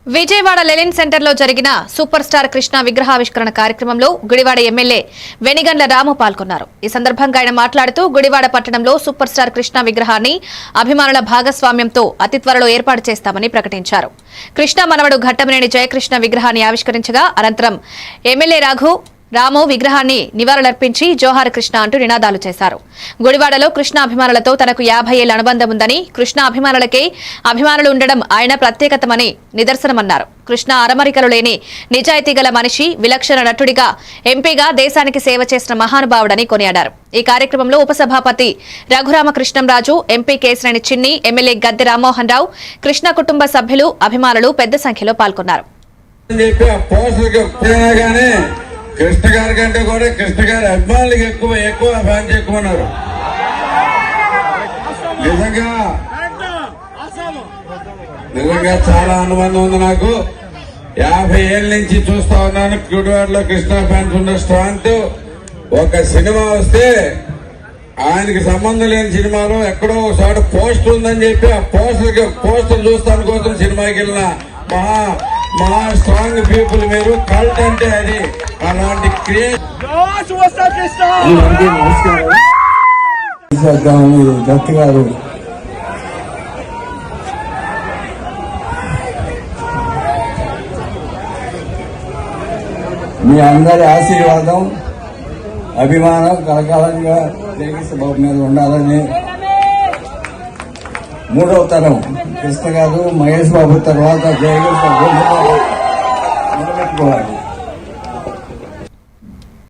Vijayawada లెలిన్ centre లో జరిగిన super star Krishna విగ్రహావిష్కరణ కార్యక్రమంలో గుడివాడ ఎమ్మెల్యే వెనిగండ్ల రాము పాల్గొన్నారు. ఈ సందర్భంగా ఆయన మాట్లాడుతూ గుడివాడ పట్టణంలో సూపర్ స్టార్ కృష్ణ విగ్రహాన్ని అభిమానుల భాగస్వామ్యంతో అతి త్వరలో ఏర్పాటు చేస్తామని ప్రకటించారు. కృష్ణ మనవడు ఘట్టమనేని జయకృష్ణ విగ్రహాన్ని ఆవిష్కరించగా అనంతరం ఎమ్మెల్యే రాము విగ్రహాన్ని నివాళులర్పించి జోహార్ కృష్ణ అంటూ నినాదాలు చేశారు. గుడివాడలో కృష్ణ అభిమానులతో తనకు 50 ఏళ్ల అనుబంధం ఉందని, కృష్ణ అభిమానులకే అభిమానులు ఉండడం ఆయన ప్రత్యేకతమని నిదర్శనమన్నారు. కృష్ణ అరమరికలు లేని నిజాయితీ గల మనిషి, విలక్షణ నటుడిగా ఎంపీగా దేశానికి సేవ చేసిన మహానుభావుడని కొనియాడారు. ఈ కార్యక్రమంలో ఉపసభాపతి రఘురామకృష్ణంరాజు, ఎంపీ కేశినేని చిన్ని, ఎమ్మెల్యే గద్దె రామ్మోహన్ రావు, కృష్ణ కుటుంబ సభ్యులు, అభిమానులు పెద్ద సంఖ్యలో పాల్గొన్నారు. కృష్ణ గారి కంటే కూడా కృష్ణ గారి అభిమానులకు ఎక్కువ ఫ్యాన్స్ ఎక్కువ ఉన్నారు. నిజంగా చాలా అనుబంధం ఉంది నాకు. 50 ఏళ్ళ నుంచి చూస్తా ఉన్నాను గుడివాడలో కృష్ణ ఫ్యాన్స్ ఉన్న స్ట్రాంగ్. ఒక సినిమా వస్తే ఆయనకి సంబంధం లేని సినిమాలో ఎక్కడో చోట పోస్టర్ ఉందని చెప్పి ఆ పోస్టర్ చూస్తాను కోసం సినిమాకి వెళ్ళిన మహా స్ట్రాంగ్ పీపుల్ మీరు. కల్ట్ అంటే అది అలాంటి దత్ గారు మీ అందరి ఆశీర్వాదం, అభిమానం కలకాలంగా జయకృష్ణ బాబు మీద ఉండాలని మూడవ తరం కృష్ణ గారు, మహేష్ బాబు తర్వాత జయకృష్ణ నిలబెట్టుకోవాలి.